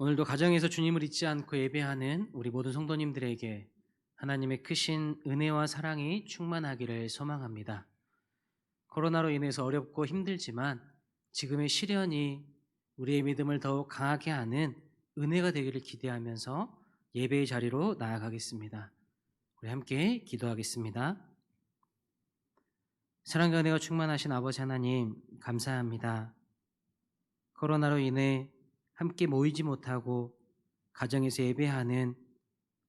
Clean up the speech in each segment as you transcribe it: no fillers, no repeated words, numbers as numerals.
오늘도 가정에서 주님을 잊지 않고 예배하는 우리 모든 성도님들에게 하나님의 크신 은혜와 사랑이 충만하기를 소망합니다. 코로나로 인해서 어렵고 힘들지만 지금의 시련이 우리의 믿음을 더욱 강하게 하는 은혜가 되기를 기대하면서 예배의 자리로 나아가겠습니다. 우리 함께 기도하겠습니다. 사랑과 은혜가 충만하신 아버지 하나님, 감사합니다. 코로나로 인해 함께 모이지 못하고 가정에서 예배하는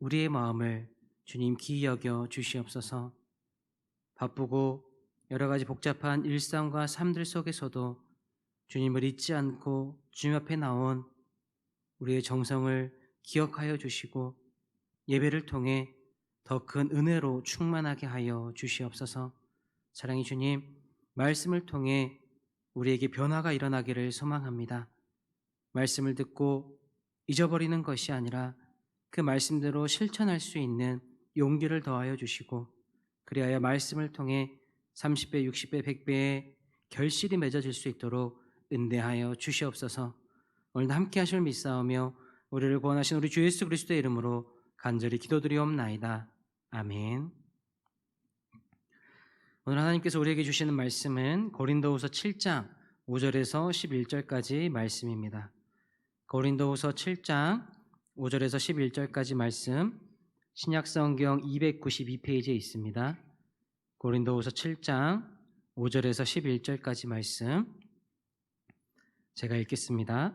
우리의 마음을 주님 기이 여겨 주시옵소서. 바쁘고 여러 가지 복잡한 일상과 삶들 속에서도 주님을 잊지 않고 주님 앞에 나온 우리의 정성을 기억하여 주시고 예배를 통해 더 큰 은혜로 충만하게 하여 주시옵소서. 사랑의 주님, 말씀을 통해 우리에게 변화가 일어나기를 소망합니다. 말씀을 듣고 잊어버리는 것이 아니라 그 말씀대로 실천할 수 있는 용기를 더하여 주시고, 그리하여 말씀을 통해 30배, 60배, 100배의 결실이 맺어질 수 있도록 은혜하여 주시옵소서. 오늘도 함께 하실 믿사오며 우리를 구원하신 우리 주 예수 그리스도의 이름으로 간절히 기도드리옵나이다. 아멘. 오늘 하나님께서 우리에게 주시는 말씀은 고린도후서 7장 5절에서 11절까지 말씀입니다. 고린도후서 7장 5절에서 11절까지 말씀, 신약성경 292페이지에 있습니다. 고린도후서 7장 5절에서 11절까지 말씀 제가 읽겠습니다.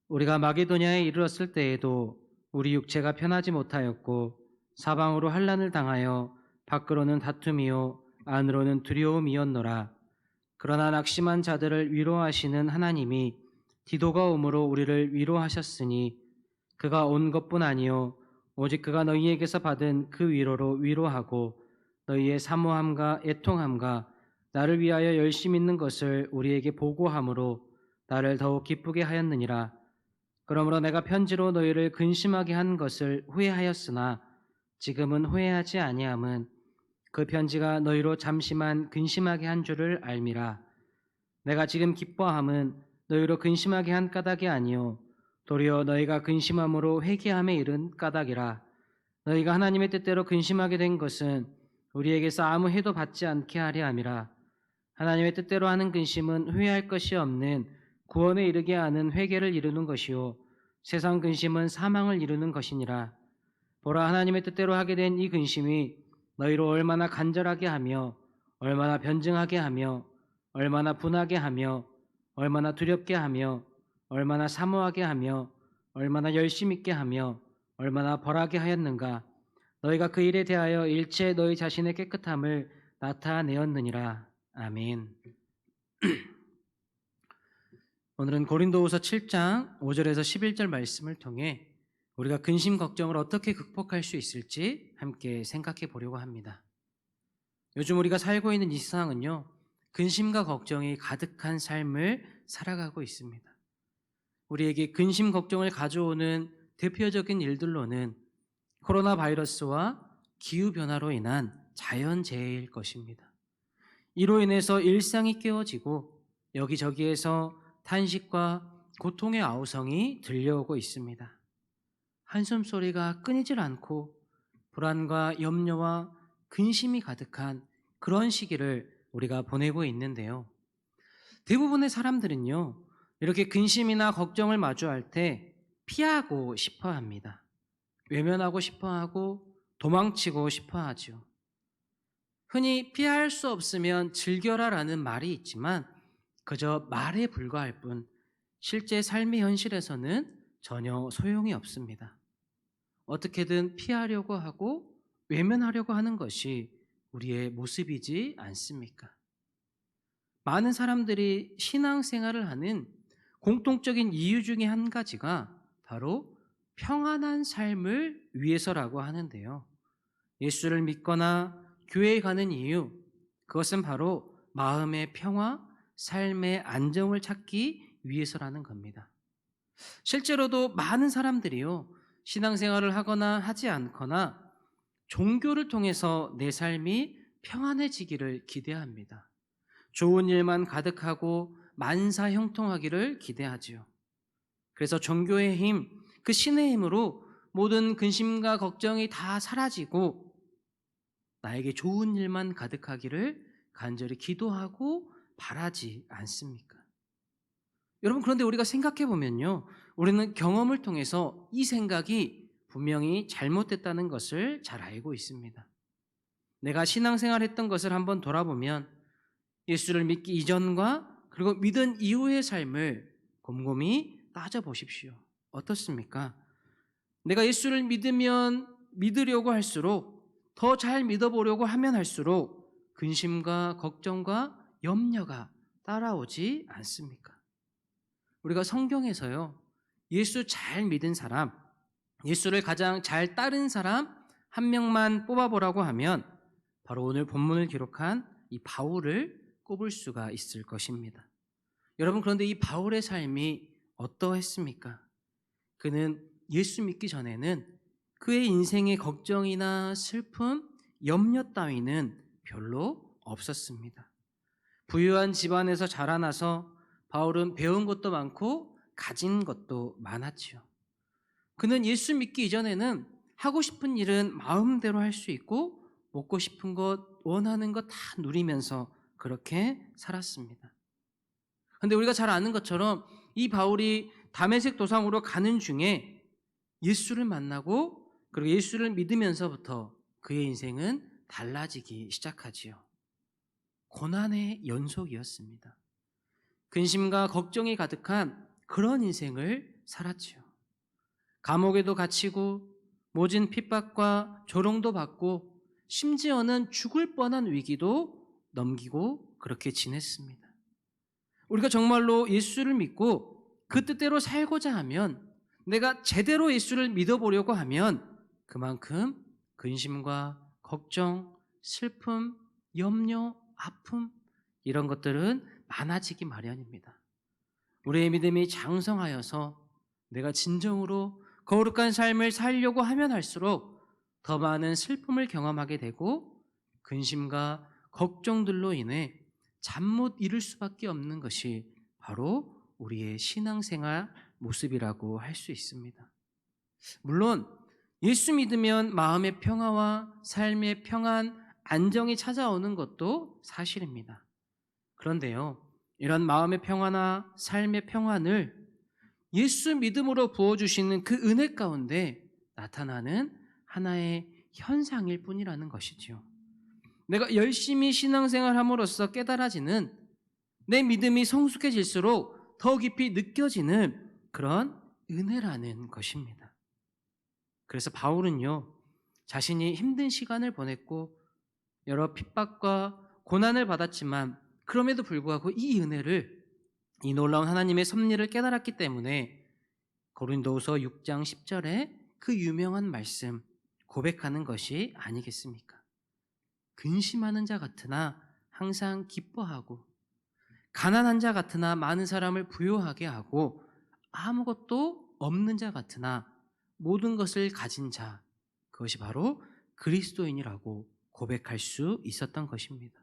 우리가 마게도냐에 이르렀을 때에도 우리 육체가 편하지 못하였고 사방으로 환난을 당하여 밖으로는 다툼이요 안으로는 두려움이었노라. 그러나 낙심한 자들을 위로하시는 하나님이 디도가 오므로 우리를 위로하셨으니 그가 온 것뿐 아니요 오직 그가 너희에게서 받은 그 위로로 위로하고 너희의 사모함과 애통함과 나를 위하여 열심 있는 것을 우리에게 보고함으로 나를 더욱 기쁘게 하였느니라. 그러므로 내가 편지로 너희를 근심하게 한 것을 후회하였으나 지금은 후회하지 아니함은 그 편지가 너희로 잠시만 근심하게 한 줄을 알미라. 내가 지금 기뻐함은 너희로 근심하게 한 까닭이 아니요 도리어 너희가 근심함으로 회개함에 이른 까닭이라. 너희가 하나님의 뜻대로 근심하게 된 것은 우리에게서 아무 해도 받지 않게 하려 함이라. 하나님의 뜻대로 하는 근심은 후회할 것이 없는 구원에 이르게 하는 회개를 이루는 것이요 세상 근심은 사망을 이루는 것이니라. 보라, 하나님의 뜻대로 하게 된 이 근심이 너희로 얼마나 간절하게 하며 얼마나 변증하게 하며 얼마나 분하게 하며 얼마나 두렵게 하며 얼마나 사모하게 하며 얼마나 열심 있게 하며 얼마나 벌하게 하였는가. 너희가 그 일에 대하여 일체 너희 자신의 깨끗함을 나타내었느니라. 아멘. 오늘은 고린도후서 7장 5절에서 11절 말씀을 통해 우리가 근심 걱정을 어떻게 극복할 수 있을지 함께 생각해 보려고 합니다. 요즘 우리가 살고 있는 이 세상은요, 근심과 걱정이 가득한 삶을 살아가고 있습니다. 우리에게 근심 걱정을 가져오는 대표적인 일들로는 코로나 바이러스와 기후변화로 인한 자연재해일 것입니다. 이로 인해서 일상이 깨어지고 여기저기에서 탄식과 고통의 아우성이 들려오고 있습니다. 한숨소리가 끊이질 않고 불안과 염려와 근심이 가득한 그런 시기를 우리가 보내고 있는데요. 대부분의 사람들은요, 이렇게 근심이나 걱정을 마주할 때 피하고 싶어 합니다. 외면하고 싶어 하고 도망치고 싶어 하죠. 흔히 피할 수 없으면 즐겨라라는 말이 있지만 그저 말에 불과할 뿐 실제 삶의 현실에서는 전혀 소용이 없습니다. 어떻게든 피하려고 하고 외면하려고 하는 것이 우리의 모습이지 않습니까? 많은 사람들이 신앙생활을 하는 공통적인 이유 중에 한 가지가 바로 평안한 삶을 위해서라고 하는데요. 예수를 믿거나 교회에 가는 이유, 그것은 바로 마음의 평화, 삶의 안정을 찾기 위해서라는 겁니다. 실제로도 많은 사람들이요, 신앙생활을 하거나 하지 않거나 종교를 통해서 내 삶이 평안해지기를 기대합니다. 좋은 일만 가득하고 만사 형통하기를 기대하지요. 그래서 종교의 힘, 그 신의 힘으로 모든 근심과 걱정이 다 사라지고 나에게 좋은 일만 가득하기를 간절히 기도하고 바라지 않습니까? 여러분, 그런데 우리가 생각해 보면요, 우리는 경험을 통해서 이 생각이 분명히 잘못됐다는 것을 잘 알고 있습니다. 내가 신앙생활했던 것을 한번 돌아보면 예수를 믿기 이전과 그리고 믿은 이후의 삶을 곰곰이 따져보십시오. 어떻습니까? 내가 예수를 믿으려고 할수록, 더 잘 믿어보려고 하면 할수록 근심과 걱정과 염려가 따라오지 않습니까? 우리가 성경에서요, 예수 잘 믿은 사람, 예수를 가장 잘 따른 사람 한 명만 뽑아보라고 하면 바로 오늘 본문을 기록한 이 바울을 꼽을 수가 있을 것입니다. 여러분, 그런데 이 바울의 삶이 어떠했습니까? 그는 예수 믿기 전에는 그의 인생의 걱정이나 슬픔, 염려 따위는 별로 없었습니다. 부유한 집안에서 자라나서 바울은 배운 것도 많고 가진 것도 많았지요. 그는 예수 믿기 이전에는 하고 싶은 일은 마음대로 할 수 있고 먹고 싶은 것, 원하는 것 다 누리면서 그렇게 살았습니다. 그런데 우리가 잘 아는 것처럼 이 바울이 다메섹 도상으로 가는 중에 예수를 만나고 그리고 예수를 믿으면서부터 그의 인생은 달라지기 시작하지요. 고난의 연속이었습니다. 근심과 걱정이 가득한 그런 인생을 살았지요. 감옥에도 갇히고 모진 핍박과 조롱도 받고 심지어는 죽을 뻔한 위기도 넘기고 그렇게 지냈습니다. 우리가 정말로 예수를 믿고 그 뜻대로 살고자 하면, 내가 제대로 예수를 믿어보려고 하면 그만큼 근심과 걱정, 슬픔, 염려, 아픔 이런 것들은 많아지기 마련입니다. 우리의 믿음이 장성하여서 내가 진정으로 거룩한 삶을 살려고 하면 할수록 더 많은 슬픔을 경험하게 되고 근심과 걱정들로 인해 잠 못 이룰 수밖에 없는 것이 바로 우리의 신앙생활 모습이라고 할 수 있습니다. 물론 예수 믿으면 마음의 평화와 삶의 평안, 안정이 찾아오는 것도 사실입니다. 그런데요, 이런 마음의 평화나 삶의 평안을 예수 믿음으로 부어주시는 그 은혜 가운데 나타나는 하나의 현상일 뿐이라는 것이지요. 내가 열심히 신앙생활함으로써 깨달아지는, 내 믿음이 성숙해질수록 더 깊이 느껴지는 그런 은혜라는 것입니다. 그래서 바울은요, 자신이 힘든 시간을 보냈고 여러 핍박과 고난을 받았지만 그럼에도 불구하고 이 은혜를, 이 놀라운 하나님의 섭리를 깨달았기 때문에 고린도후서 6장 10절에 그 유명한 말씀 고백하는 것이 아니겠습니까? 근심하는 자 같으나 항상 기뻐하고, 가난한 자 같으나 많은 사람을 부요하게 하고, 아무것도 없는 자 같으나 모든 것을 가진 자, 그것이 바로 그리스도인이라고 고백할 수 있었던 것입니다.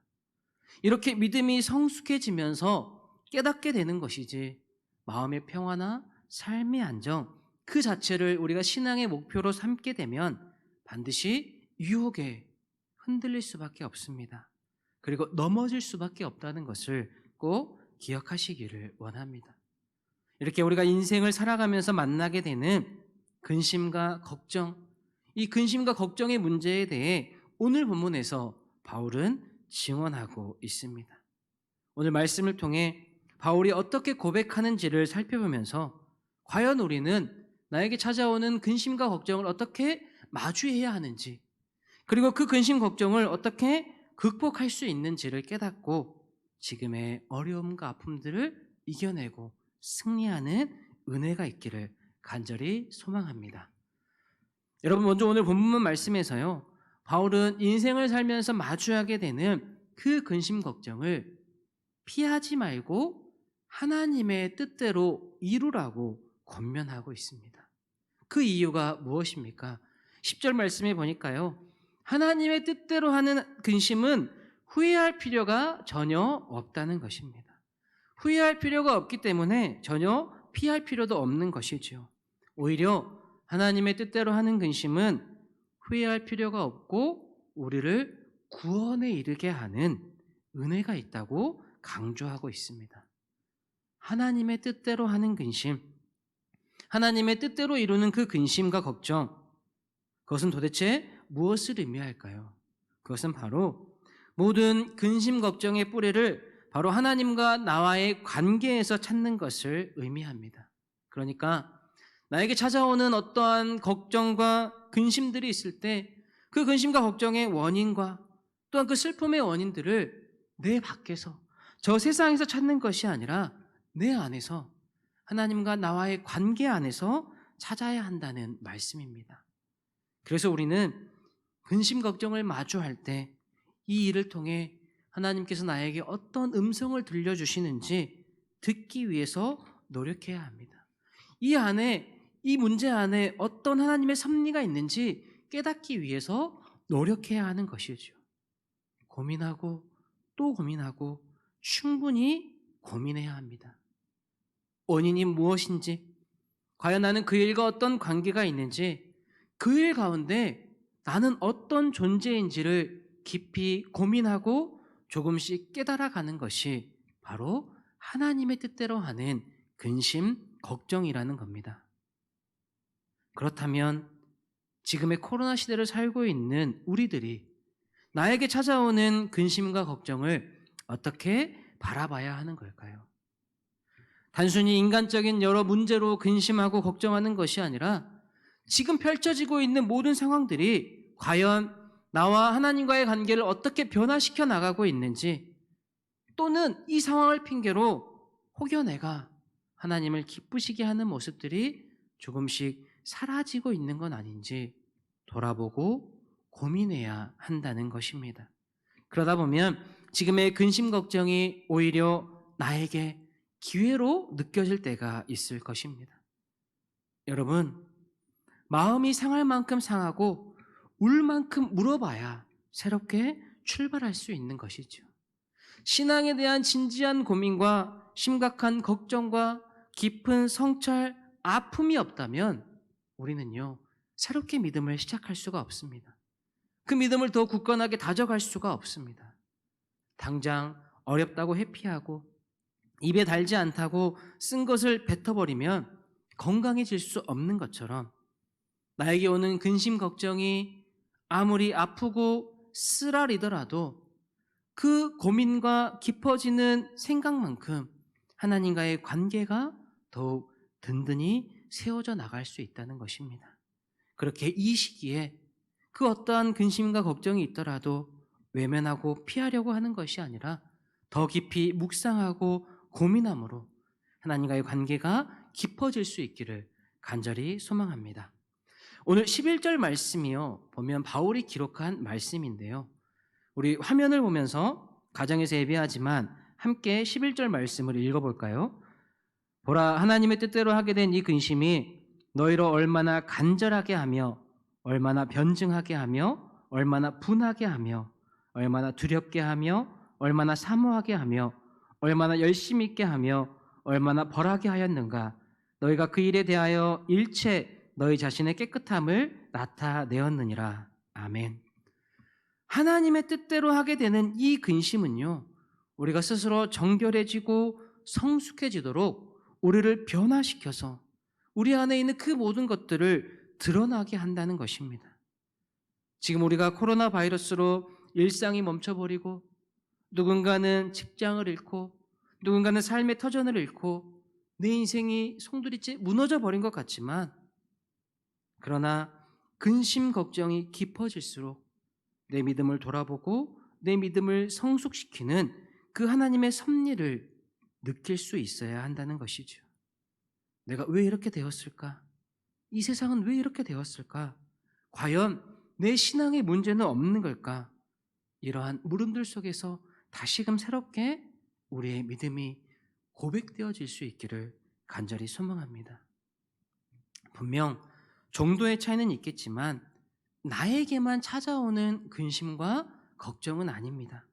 이렇게 믿음이 성숙해지면서 깨닫게 되는 것이지, 마음의 평화나 삶의 안정 그 자체를 우리가 신앙의 목표로 삼게 되면 반드시 유혹에 흔들릴 수밖에 없습니다. 그리고 넘어질 수밖에 없다는 것을 꼭 기억하시기를 원합니다. 이렇게 우리가 인생을 살아가면서 만나게 되는 근심과 걱정, 이 근심과 걱정의 문제에 대해 오늘 본문에서 바울은 증언하고 있습니다. 오늘 말씀을 통해 바울이 어떻게 고백하는지를 살펴보면서 과연 우리는 나에게 찾아오는 근심과 걱정을 어떻게 마주해야 하는지, 그리고 그 근심 걱정을 어떻게 극복할 수 있는지를 깨닫고 지금의 어려움과 아픔들을 이겨내고 승리하는 은혜가 있기를 간절히 소망합니다. 여러분, 먼저 오늘 본문 말씀에서요, 바울은 인생을 살면서 마주하게 되는 그 근심 걱정을 피하지 말고 하나님의 뜻대로 이루라고 권면하고 있습니다. 그 이유가 무엇입니까? 10절 말씀에 보니까요, 하나님의 뜻대로 하는 근심은 후회할 필요가 전혀 없다는 것입니다. 후회할 필요가 없기 때문에 전혀 피할 필요도 없는 것이지요. 오히려 하나님의 뜻대로 하는 근심은 후회할 필요가 없고 우리를 구원에 이르게 하는 은혜가 있다고 강조하고 있습니다. 하나님의 뜻대로 하는 근심, 하나님의 뜻대로 이루는 그 근심과 걱정, 그것은 도대체 무엇을 의미할까요? 그것은 바로 모든 근심 걱정의 뿌리를 바로 하나님과 나와의 관계에서 찾는 것을 의미합니다. 그러니까 나에게 찾아오는 어떠한 걱정과 근심들이 있을 때 그 근심과 걱정의 원인과 또한 그 슬픔의 원인들을 내 밖에서, 저 세상에서 찾는 것이 아니라 내 안에서, 하나님과 나와의 관계 안에서 찾아야 한다는 말씀입니다. 그래서 우리는 근심 걱정을 마주할 때 이 일을 통해 하나님께서 나에게 어떤 음성을 들려주시는지 듣기 위해서 노력해야 합니다. 이 문제 안에 어떤 하나님의 섭리가 있는지 깨닫기 위해서 노력해야 하는 것이죠. 고민하고 또 고민하고 충분히 고민해야 합니다. 원인이 무엇인지, 과연 나는 그 일과 어떤 관계가 있는지, 그 일 가운데 나는 어떤 존재인지를 깊이 고민하고 조금씩 깨달아가는 것이 바로 하나님의 뜻대로 하는 근심, 걱정이라는 겁니다. 그렇다면 지금의 코로나 시대를 살고 있는 우리들이 나에게 찾아오는 근심과 걱정을 어떻게 바라봐야 하는 걸까요? 단순히 인간적인 여러 문제로 근심하고 걱정하는 것이 아니라 지금 펼쳐지고 있는 모든 상황들이 과연 나와 하나님과의 관계를 어떻게 변화시켜 나가고 있는지, 또는 이 상황을 핑계로 혹여 내가 하나님을 기쁘시게 하는 모습들이 조금씩 사라지고 있는 건 아닌지 돌아보고 고민해야 한다는 것입니다. 그러다 보면 지금의 근심 걱정이 오히려 나에게 기회로 느껴질 때가 있을 것입니다. 여러분, 마음이 상할 만큼 상하고 울 만큼 울어봐야 새롭게 출발할 수 있는 것이죠. 신앙에 대한 진지한 고민과 심각한 걱정과 깊은 성찰, 아픔이 없다면 우리는요, 새롭게 믿음을 시작할 수가 없습니다. 그 믿음을 더 굳건하게 다져갈 수가 없습니다. 당장 어렵다고 회피하고 입에 달지 않다고 쓴 것을 뱉어버리면 건강해질 수 없는 것처럼 나에게 오는 근심 걱정이 아무리 아프고 쓰라리더라도 그 고민과 깊어지는 생각만큼 하나님과의 관계가 더욱 든든히 세워져 나갈 수 있다는 것입니다. 그렇게 이 시기에 그 어떠한 근심과 걱정이 있더라도 외면하고 피하려고 하는 것이 아니라 더 깊이 묵상하고 고민함으로 하나님과의 관계가 깊어질 수 있기를 간절히 소망합니다. 오늘 11절 말씀이요, 보면 바울이 기록한 말씀인데요. 우리 화면을 보면서 가정에서 예배하지만 함께 11절 말씀을 읽어볼까요? 보라, 하나님의 뜻대로 하게 된 이 근심이 너희로 얼마나 간절하게 하며 얼마나 변증하게 하며 얼마나 분하게 하며 얼마나 두렵게 하며 얼마나 사모하게 하며 얼마나 열심 있게 하며 얼마나 벌하게 하였는가. 너희가 그 일에 대하여 일체 너희 자신의 깨끗함을 나타내었느니라. 아멘. 하나님의 뜻대로 하게 되는 이 근심은요, 우리가 스스로 정결해지고 성숙해지도록 우리를 변화시켜서 우리 안에 있는 그 모든 것들을 드러나게 한다는 것입니다. 지금 우리가 코로나 바이러스로 일상이 멈춰버리고 누군가는 직장을 잃고 누군가는 삶의 터전을 잃고 내 인생이 송두리째 무너져 버린 것 같지만, 그러나 근심 걱정이 깊어질수록 내 믿음을 돌아보고 내 믿음을 성숙시키는 그 하나님의 섭리를 느낄 수 있어야 한다는 것이죠. 내가 왜 이렇게 되었을까? 이 세상은 왜 이렇게 되었을까? 과연 내 신앙의 문제는 없는 걸까? 이러한 물음들 속에서 다시금 새롭게 우리의 믿음이 고백되어질 수 있기를 간절히 소망합니다. 분명 정도의 차이는 있겠지만 나에게만 찾아오는 근심과 걱정은 아닙니다.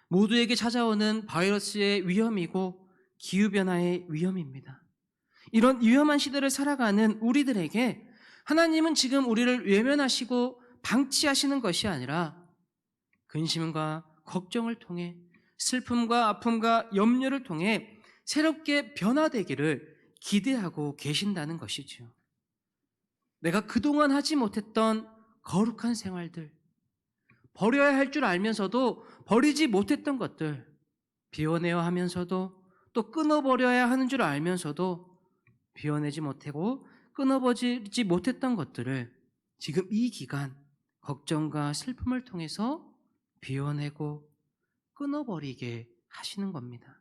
모두에게 찾아오는 바이러스의 위험이고 기후변화의 위험입니다. 이런 위험한 시대를 살아가는 우리들에게 하나님은 지금 우리를 외면하시고 방치하시는 것이 아니라 근심과 걱정을 통해 슬픔과 아픔과 염려를 통해 새롭게 변화되기를 기대하고 계신다는 것이죠. 내가 그동안 하지 못했던 거룩한 생활들, 버려야 할 줄 알면서도 버리지 못했던 것들, 비워내야 하면서도 또 끊어버려야 하는 줄 알면서도 비워내지 못하고 끊어버리지 못했던 것들을 지금 이 기간 걱정과 슬픔을 통해서 비워내고 끊어버리게 하시는 겁니다.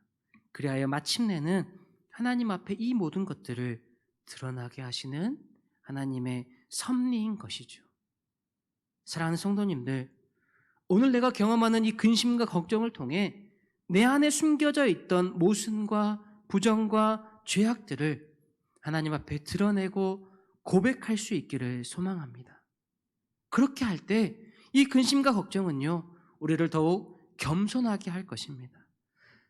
그리하여 마침내는 하나님 앞에 이 모든 것들을 드러나게 하시는 하나님의 섭리인 것이죠. 사랑하는 성도님들, 오늘 내가 경험하는 이 근심과 걱정을 통해 내 안에 숨겨져 있던 모순과 부정과 죄악들을 하나님 앞에 드러내고 고백할 수 있기를 소망합니다. 그렇게 할 때 이 근심과 걱정은요, 우리를 더욱 겸손하게 할 것입니다.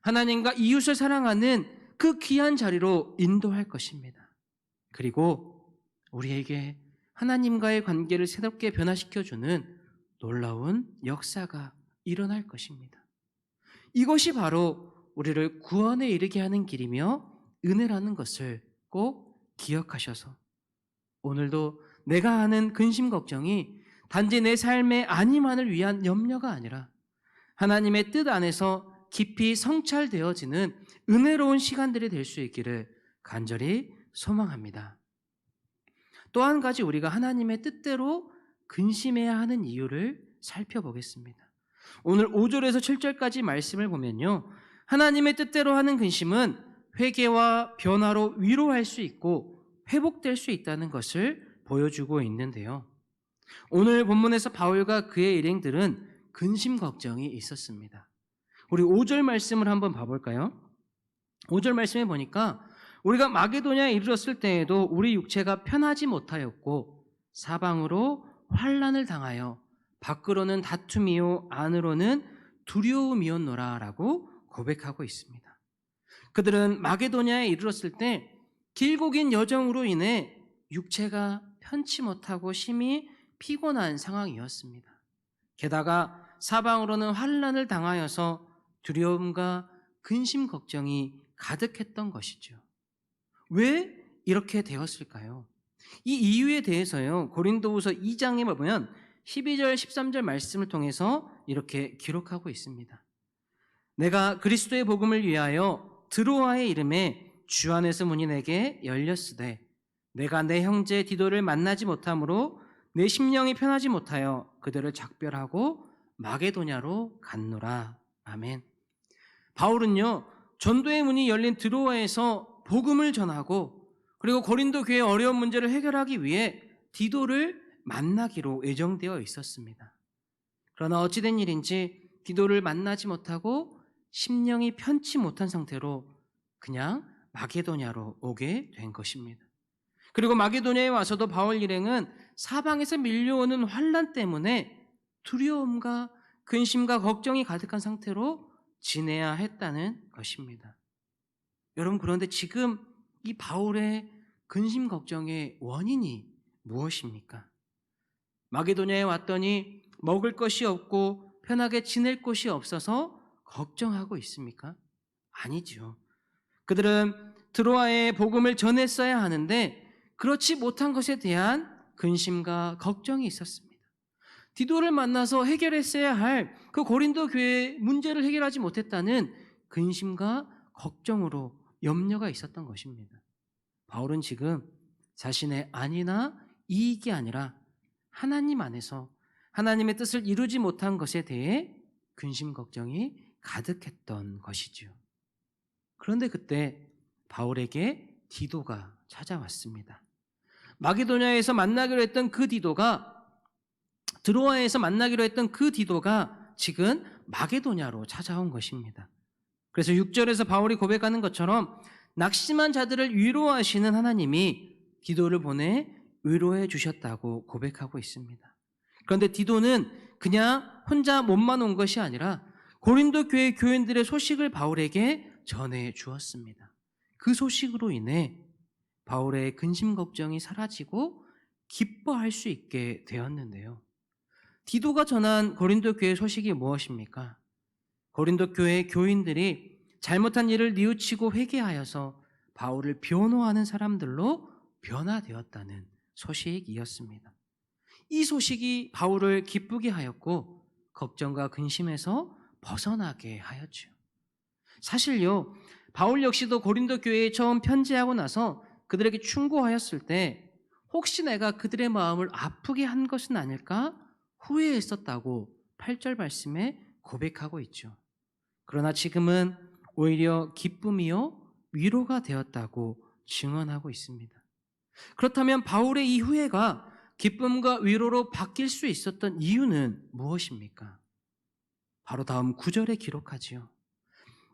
하나님과 이웃을 사랑하는 그 귀한 자리로 인도할 것입니다. 그리고 우리에게 하나님과의 관계를 새롭게 변화시켜주는 놀라운 역사가 일어날 것입니다. 이것이 바로 우리를 구원에 이르게 하는 길이며 은혜라는 것을 꼭 기억하셔서 오늘도 내가 하는 근심 걱정이 단지 내 삶의 안위만을 위한 염려가 아니라 하나님의 뜻 안에서 깊이 성찰되어지는 은혜로운 시간들이 될 수 있기를 간절히 소망합니다. 또 한 가지 우리가 하나님의 뜻대로 근심해야 하는 이유를 살펴보겠습니다. 오늘 5절에서 7절까지 말씀을 보면요, 하나님의 뜻대로 하는 근심은 회개와 변화로 위로할 수 있고 회복될 수 있다는 것을 보여주고 있는데요. 오늘 본문에서 바울과 그의 일행들은 근심 걱정이 있었습니다. 우리 5절 말씀을 한번 봐볼까요? 5절 말씀에 보니까 우리가 마게도냐에 이르렀을 때에도 우리 육체가 편하지 못하였고 사방으로 환난을 당하여 밖으로는 다툼이요 안으로는 두려움이었노라 라고 고백하고 있습니다. 그들은 마게도냐에 이르렀을 때 길고 긴 여정으로 인해 육체가 편치 못하고 심히 피곤한 상황이었습니다. 게다가 사방으로는 환난을 당하여서 두려움과 근심 걱정이 가득했던 것이죠. 왜 이렇게 되었을까요? 이 이유에 대해서요, 고린도후서 2장에 보면 12절 13절 말씀을 통해서 이렇게 기록하고 있습니다. 내가 그리스도의 복음을 위하여 드로아의 이름에 주 안에서 문이 내게 열렸으되 내가 내 형제 디도를 만나지 못하므로 내 심령이 편하지 못하여 그들을 작별하고 마게도냐로 갔노라. 아멘. 바울은요, 전도의 문이 열린 드로아에서 복음을 전하고 그리고 고린도 교회의 어려운 문제를 해결하기 위해 디도를 만나기로 예정되어 있었습니다. 그러나 어찌된 일인지 디도를 만나지 못하고 심령이 편치 못한 상태로 그냥 마게도냐로 오게 된 것입니다. 그리고 마게도냐에 와서도 바울 일행은 사방에서 밀려오는 환난 때문에 두려움과 근심과 걱정이 가득한 상태로 지내야 했다는 것입니다. 여러분, 그런데 지금 이 바울의 근심 걱정의 원인이 무엇입니까? 마게도냐에 왔더니 먹을 것이 없고 편하게 지낼 곳이 없어서 걱정하고 있습니까? 아니죠. 그들은 드로아에 복음을 전했어야 하는데 그렇지 못한 것에 대한 근심과 걱정이 있었습니다. 디도를 만나서 해결했어야 할 그 고린도 교회의 문제를 해결하지 못했다는 근심과 걱정으로 염려가 있었던 것입니다. 바울은 지금 자신의 안위나 이익이 아니라 하나님 안에서 하나님의 뜻을 이루지 못한 것에 대해 근심 걱정이 가득했던 것이죠. 그런데 그때 바울에게 디도가 찾아왔습니다. 마게도냐에서 만나기로 했던 그 디도가, 드로아에서 만나기로 했던 그 디도가 지금 마게도냐로 찾아온 것입니다. 그래서 6절에서 바울이 고백하는 것처럼 낙심한 자들을 위로하시는 하나님이 디도를 보내 위로해 주셨다고 고백하고 있습니다. 그런데 디도는 그냥 혼자 몸만 온 것이 아니라 고린도 교회 교인들의 소식을 바울에게 전해 주었습니다. 그 소식으로 인해 바울의 근심 걱정이 사라지고 기뻐할 수 있게 되었는데요. 디도가 전한 고린도 교회 소식이 무엇입니까? 고린도 교회 교인들이 잘못한 일을 뉘우치고 회개하여서 바울을 변호하는 사람들로 변화되었다는 소식이었습니다. 이 소식이 바울을 기쁘게 하였고 걱정과 근심에서 벗어나게 하였죠. 사실요, 바울 역시도 고린도 교회에 처음 편지하고 나서 그들에게 충고하였을 때 혹시 내가 그들의 마음을 아프게 한 것은 아닐까 후회했었다고 8절 말씀에 고백하고 있죠. 그러나 지금은 오히려 기쁨이요 위로가 되었다고 증언하고 있습니다. 그렇다면 바울의 이 후회가 기쁨과 위로로 바뀔 수 있었던 이유는 무엇입니까? 바로 다음 9절에 기록하지요.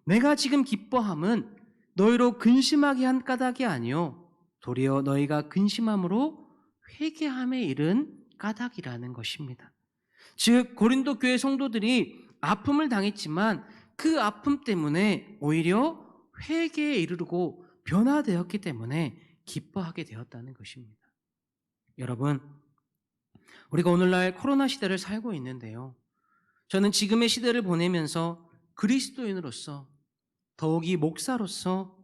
내가 지금 기뻐함은 너희로 근심하게 한 까닭이 아니요 도리어 너희가 근심함으로 회개함에 이른 까닭이라는 것입니다. 즉 고린도 교회 성도들이 아픔을 당했지만 그 아픔 때문에 오히려 회개에 이르고 변화되었기 때문에 기뻐하게 되었다는 것입니다. 여러분, 우리가 오늘날 코로나 시대를 살고 있는데요. 저는 지금의 시대를 보내면서 그리스도인으로서 더욱이 목사로서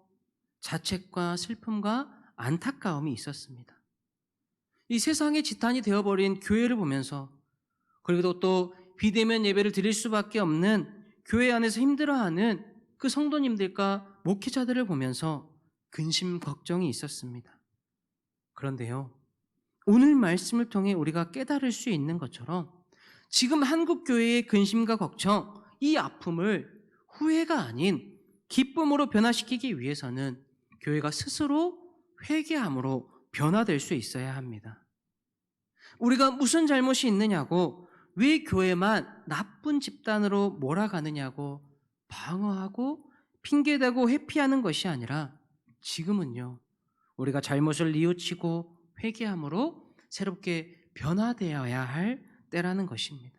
자책과 슬픔과 안타까움이 있었습니다. 이 세상의 지탄이 되어버린 교회를 보면서 그리고 또 비대면 예배를 드릴 수밖에 없는 교회 안에서 힘들어하는 그 성도님들과 목회자들을 보면서 근심 걱정이 있었습니다. 그런데요, 오늘 말씀을 통해 우리가 깨달을 수 있는 것처럼 지금 한국 교회의 근심과 걱정, 이 아픔을 후회가 아닌 기쁨으로 변화시키기 위해서는 교회가 스스로 회개함으로 변화될 수 있어야 합니다. 우리가 무슨 잘못이 있느냐고, 왜 교회만 나쁜 집단으로 몰아가느냐고 방어하고 핑계대고 회피하는 것이 아니라 지금은요, 우리가 잘못을 뉘우치고 회개함으로 새롭게 변화되어야 할 때라는 것입니다.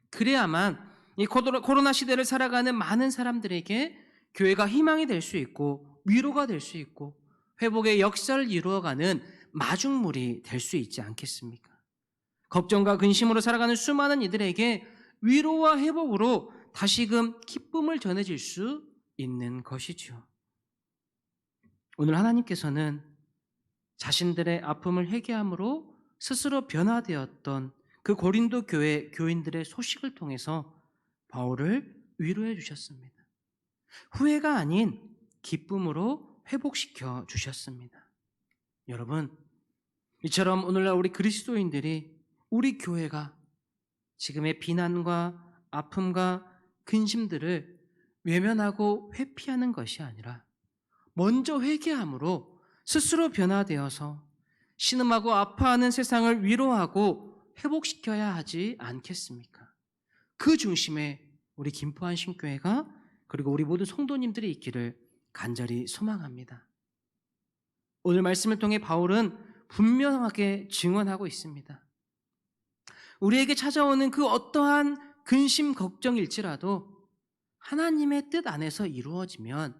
그래야만 이 코로나 시대를 살아가는 많은 사람들에게 교회가 희망이 될 수 있고 위로가 될 수 있고 회복의 역사를 이루어가는 마중물이 될 수 있지 않겠습니까? 걱정과 근심으로 살아가는 수많은 이들에게 위로와 회복으로 다시금 기쁨을 전해질 수 있는 것이죠. 오늘 하나님께서는 자신들의 아픔을 회개함으로 스스로 변화되었던 그 고린도 교회 교인들의 소식을 통해서 바울을 위로해 주셨습니다. 후회가 아닌 기쁨으로 회복시켜 주셨습니다. 여러분, 이처럼 오늘날 우리 그리스도인들이 우리 교회가 지금의 비난과 아픔과 근심들을 외면하고 회피하는 것이 아니라 먼저 회개함으로 스스로 변화되어서 신음하고 아파하는 세상을 위로하고 회복시켜야 하지 않겠습니까? 그 중심에 우리 김포한 신교회가 그리고 우리 모든 성도님들이 있기를 간절히 소망합니다. 오늘 말씀을 통해 바울은 분명하게 증언하고 있습니다. 우리에게 찾아오는 그 어떠한 근심 걱정일지라도 하나님의 뜻 안에서 이루어지면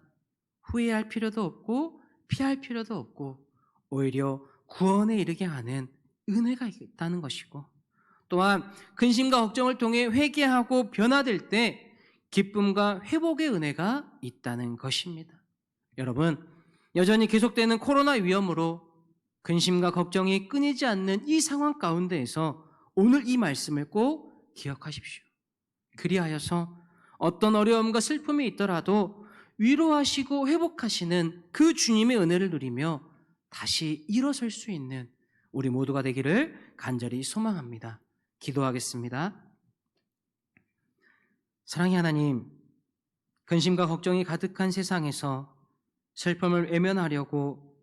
후회할 필요도 없고 피할 필요도 없고 오히려 구원에 이르게 하는 은혜가 있다는 것이고, 또한 근심과 걱정을 통해 회개하고 변화될 때 기쁨과 회복의 은혜가 있다는 것입니다. 여러분, 여전히 계속되는 코로나 위험으로 근심과 걱정이 끊이지 않는 이 상황 가운데에서 오늘 이 말씀을 꼭 기억하십시오. 그리하여서 어떤 어려움과 슬픔이 있더라도 위로하시고 회복하시는 그 주님의 은혜를 누리며 다시 일어설 수 있는 우리 모두가 되기를 간절히 소망합니다. 기도하겠습니다. 사랑의 하나님, 근심과 걱정이 가득한 세상에서 슬픔을 외면하려고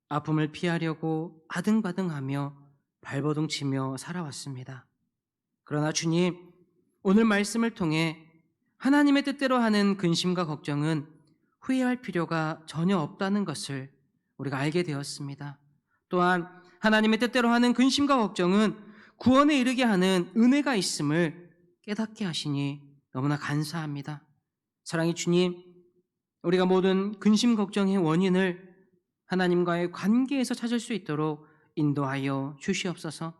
아픔을 피하려고 아등바등하며 발버둥치며 살아왔습니다. 그러나 주님, 오늘 말씀을 통해 하나님의 뜻대로 하는 근심과 걱정은 후회할 필요가 전혀 없다는 것을 우리가 알게 되었습니다. 또한 하나님의 뜻대로 하는 근심과 걱정은 구원에 이르게 하는 은혜가 있음을 깨닫게 하시니 너무나 감사합니다. 사랑의 주님, 우리가 모든 근심 걱정의 원인을 하나님과의 관계에서 찾을 수 있도록 인도하여 주시옵소서.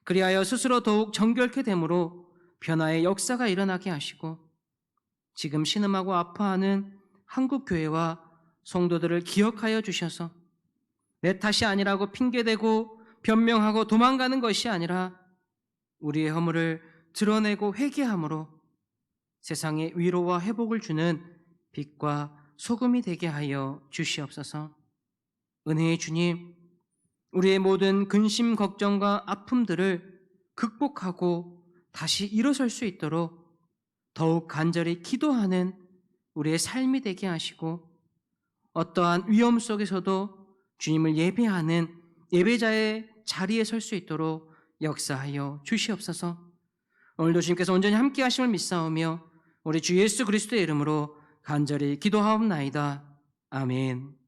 그리하여 스스로 더욱 정결케 됨으로 변화의 역사가 일어나게 하시고 지금 신음하고 아파하는 한국교회와 성도들을 기억하여 주셔서 내 탓이 아니라고 핑계대고 변명하고 도망가는 것이 아니라 우리의 허물을 드러내고 회개함으로 세상에 위로와 회복을 주는 빛과 소금이 되게 하여 주시옵소서. 은혜의 주님, 우리의 모든 근심, 걱정과 아픔들을 극복하고 다시 일어설 수 있도록 더욱 간절히 기도하는 우리의 삶이 되게 하시고 어떠한 위험 속에서도 주님을 예배하는 예배자의 자리에 설 수 있도록 역사하여 주시옵소서. 오늘도 주님께서 온전히 함께 하심을 믿사오며 우리 주 예수 그리스도의 이름으로 간절히 기도하옵나이다. 아멘.